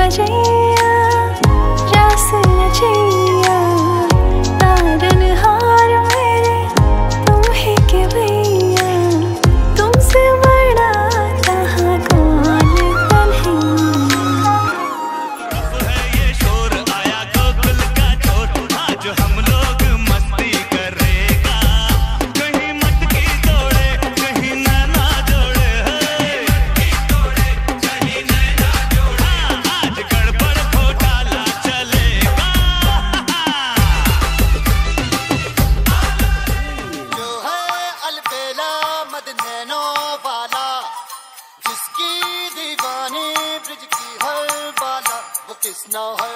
बजैया रस रचैया तारनहार मेरे तुम ही के भैया तुमसे बड़ा कहाँ कौन कन्हैया। अब है ये शोर आया गोकुल का चोर आज हम लोग मस्ती करेगा कहीं मटकी तोड़े कहीं नैना जोड़े कहीं नैना जोड़े आज गड़बड़ घोटाला चलेगा। जो है अलबेला मदनैनो वाला जिसकी दीवानी ब्रिज की हर बाला वो किसना है